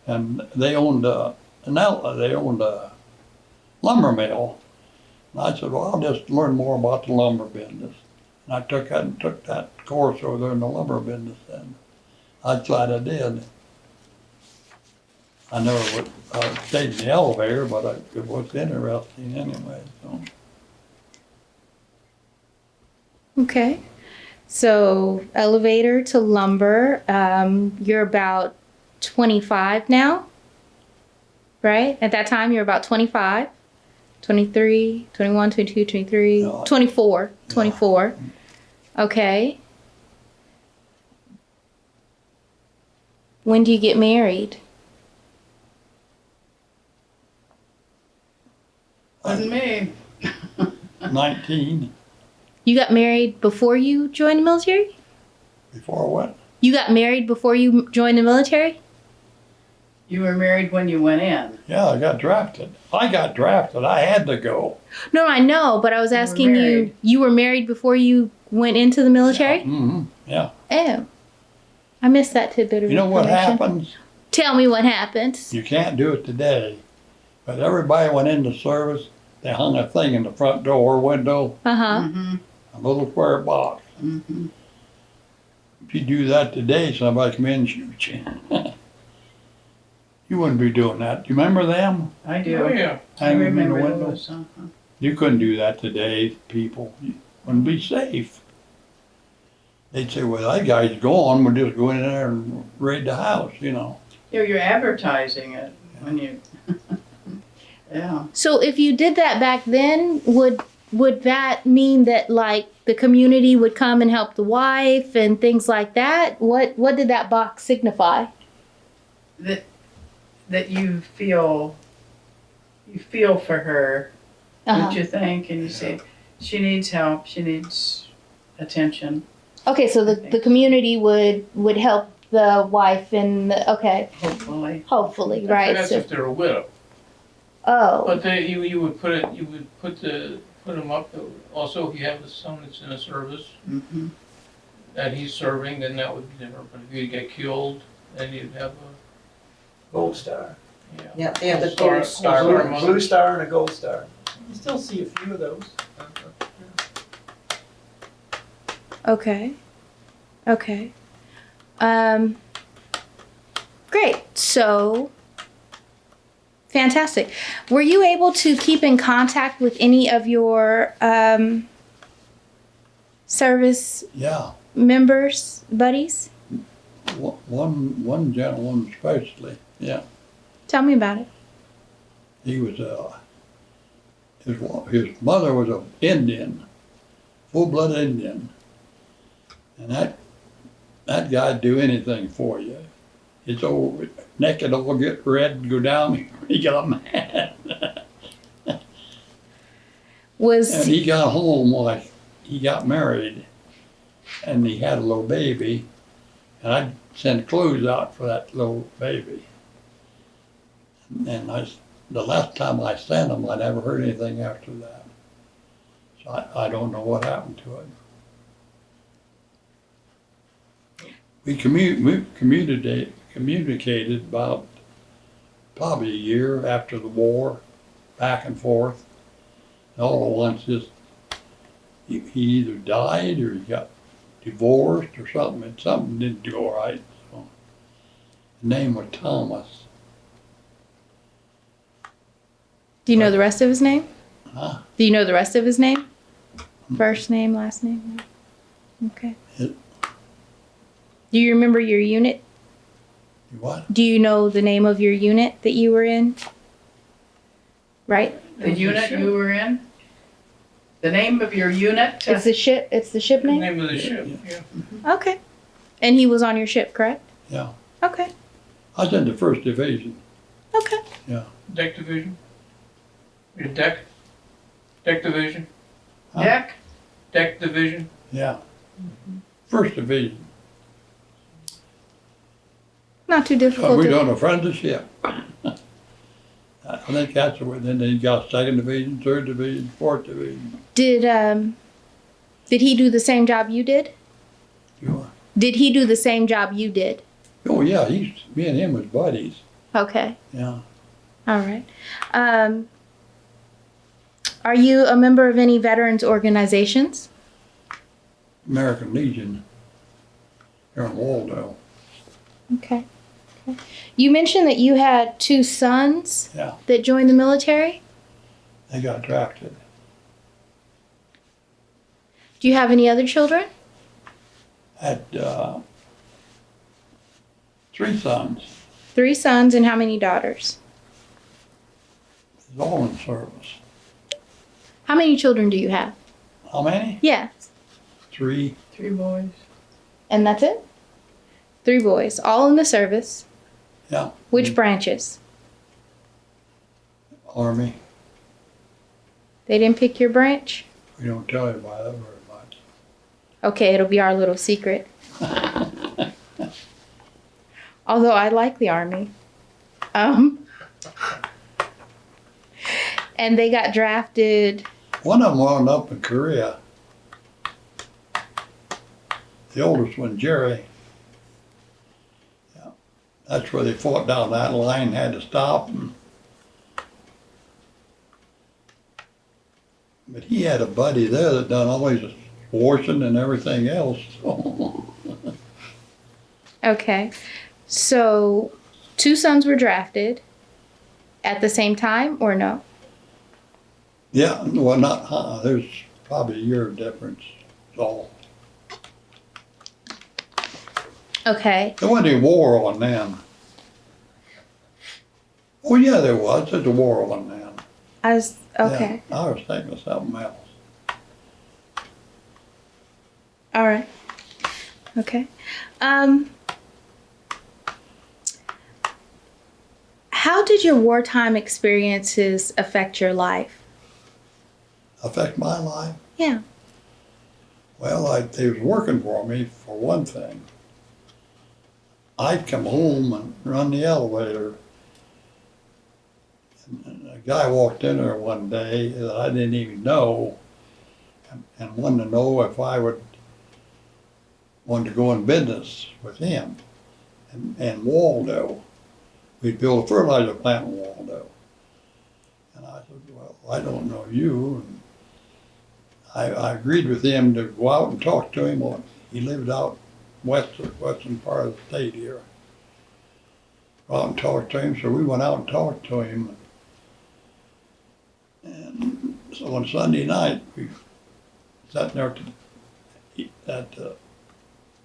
and they owned a lumber mill. And I said, well, I'll just learn more about the lumber business. And I took that course over there in the lumber business, and I'm glad I did. I never stayed in the elevator, but it was interesting anyway. So.
Okay. So elevator to lumber. You're about 25 now, right? At that time, you're about 25, 23, 21, 22, 23,
No,
24, 24. Okay. When do you get married?
Wasn't me.
19
You got married before you joined the military?
before what?
You got married before you joined the military?
You were married when you went in.
Yeah, I got drafted. I had to go.
No, I know, but I was asking you,
married.
you were married before you went into the military?
Mm-hmm. Yeah.
Oh. I missed that tidbit of
You know what
information.
happens?
Tell me what happened.
You can't do it today. But everybody went into service. They hung a thing in the front door window,
Uh-huh.
Mm-hmm.
a little square box.
Mm-hmm.
If you do that today, somebody come in and shoot you. You wouldn't be doing that. Do you remember them?
I do.
Oh, yeah.
I
Hanging in the
remember
window?
those. Uh-huh.
You couldn't do that today, people. You wouldn't be safe. They'd say, well, that guy's gone. We'll just go in there and raid the house, you know.
Yeah, you're advertising it when you. Yeah.
So if you did that back then, would that mean that like the community would come and help the wife and things like that? What did that box signify?
That you feel for her,
Uh-huh.
don't you think? And you say, she needs help, she needs attention.
Okay, so the community would help the wife and okay, hopefully, right?
That's
So,
if they're a widow.
oh,
But you would put them up. Also, if you have a son that's in a service
Mm-hmm.
that he's serving, then that would be different. But if you get killed, then you'd have
Gold star.
Yeah, they have the
Star-
gold star.
Star
Blue,
Mother.
blue star and a gold star.
You still see a few of those.
okay, okay. Great. So, fantastic. Were you able to keep in contact with any of your service
Yeah.
members, buddies?
One gentleman especially, yeah.
Tell me about it.
He was his mother was an Indian, full-blooded Indian, and that guy'd do anything for you. His old neck would all get red and go down. He got mad, and
Was
he got home like he got married, and he had a little baby, and I'd send clothes out for that little baby. And the last time I sent him, I never heard anything after that. So I don't know what happened to it. We communicated about probably a year after the war, back and forth. And all at once, he either died or he got divorced or something. And something didn't go right. So, his name was Thomas.
Do you know the rest of his name?
Huh?
Do you know the rest of his name? First name, last name? Okay.
It-
Do you remember your unit?
What?
Do you know the name of your unit that you were in? Right?
The unit you were in? The name of your unit?
It's the ship. It's the ship
the
name.
name of the ship. Yeah.
Okay. And he was on your ship, correct?
Yeah.
Okay.
I was in the 1st Division.
Okay.
Deck division. Your deck. Deck division?
Huh?
Deck division?
Yeah. First Division.
Not too
So
difficult
we
to.
done apprenticeship. I think that's what, then they got Second Division, Third Division, Fourth Division.
Did he do the same job you did?
You-
Did he do the same job you did?
Oh, yeah, me and him was buddies,
Okay.
yeah.
All right. Are you a member of any veterans organizations?
American Legion here in Waldo,
Okay. You mentioned that you had 2 sons
yeah.
that joined the military.
They got drafted.
Do you have any other children?
Had 3 sons,
3 sons and how many daughters?
all in service.
How many children do you have?
How many?
Yeah.
3.
3 boys.
And that's it? 3 boys, all in the service.
Yeah.
Which branches?
Army.
They didn't pick your branch?
We don't tell you about that very much.
Okay, it'll be our little secret. Although I like the Army. And they got drafted.
One of them wound up in Korea. The oldest one, Jerry. Yeah. That's where they fought down that line, had to stop. But he had a buddy there that done all his abortion and everything else.
Okay. So 2 sons were drafted at the same time or no?
Yeah, well, not, there's probably a year of difference, that's all.
Okay.
There wasn't any war on them. Oh, yeah, there was. There's a war on them.
Okay.
Yeah, I was thinking of something else.
All right. Okay. How did your wartime experiences affect your life?
Affect my life?
Yeah.
Well, they was working for me, for one thing. I'd come home and run the elevator. And a guy walked in there one day that I didn't even know and wanted to know if I wanted to go in business with him. And Waldo, we'd build a fertilizer plant in Waldo. And I said, well, I don't know you. And I agreed with him to go out and talk to him. He lived out western part of the state here. Go out and talk to him, so we went out and talked to him. And so on Sunday night, we sat there at the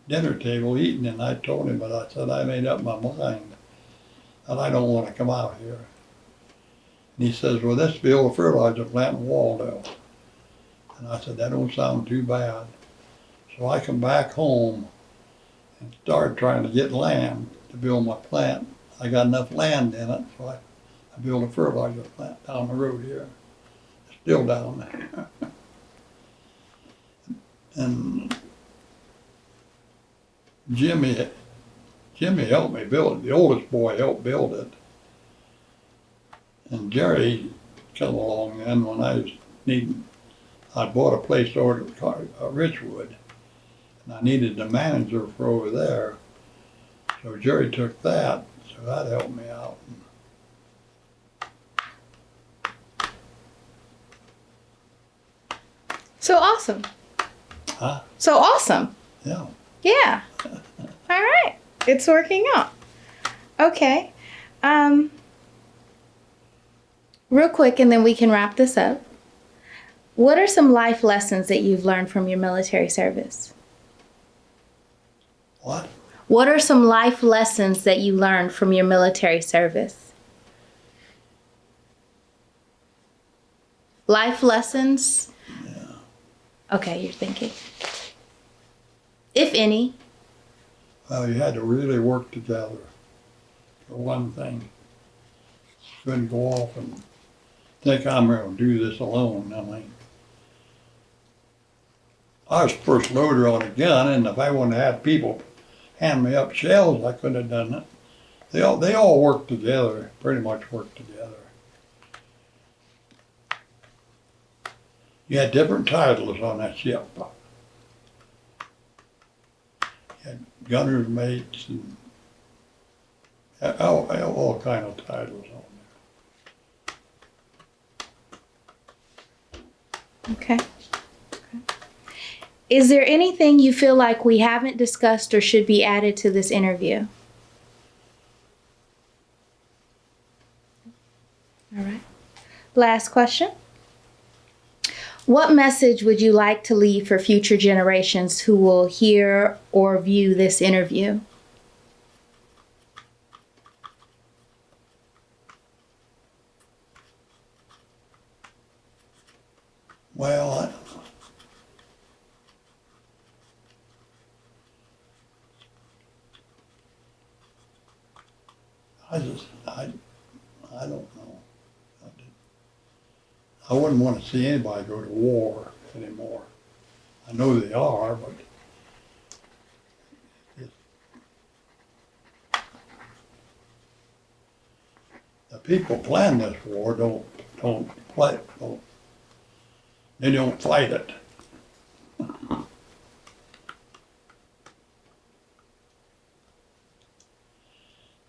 dinner table eating, and I told him, but I said, I made up my mind that I don't want to come out here. And he says, well, let's build a fertilizer plant in Waldo. And I said, that don't sound too bad. So I come back home and started trying to get land to build my plant. I got enough land in it, so I built a fertilizer plant down the road here. It's still down there. And Jimmy helped me build it. The oldest boy helped build it. And Jerry come along then when I was needing, I bought a place over at Richwood, and I needed the manager for over there. So Jerry took that, so that helped me out.
So awesome.
Huh?
So awesome.
Yeah.
Yeah. All right. It's working out. Okay. Real quick, and then we can wrap this up. What are some life lessons that you've learned from your military service?
What?
What are some life lessons that you learned from your military service? Life lessons?
Yeah.
Okay, you're thinking. If any.
Well, you had to really work together, for one thing. You couldn't go off and think I'm gonna do this alone. I mean, I was first loader on a gun, and if I wouldn't have had people hand me up shells, I couldn't have done it. They all work together, pretty much work together. You had different titles on that ship. You had gunner's mates and all kind of titles on there.
Okay. Is there anything you feel like we haven't discussed or should be added to this interview? All right. Last question. What message would you like to leave for future generations who will hear or view this interview?
Well, I don't know. I wouldn't want to see anybody go to war anymore. I know they are, but the people plan this war they don't fight it. Of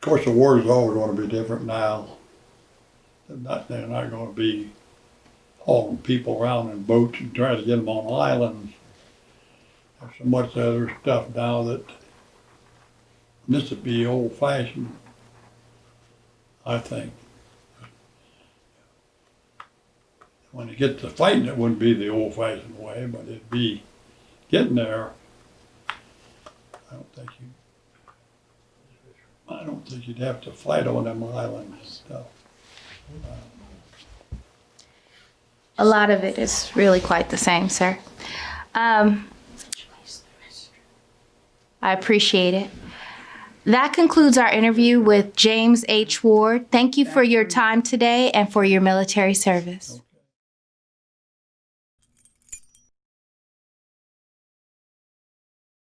course, the war is always going to be different now. They're not going to be hauling people around in boats and trying to get them on islands. There's so much other stuff now that this would be old-fashioned, I think. When you get to fighting, it wouldn't be the old-fashioned way, but it'd be getting there. I don't think you'd have to fight on them islands and stuff.
A lot of it is really quite the same, sir. I appreciate it. That concludes our interview with James H. Ward. Thank you for your time today and for your military service.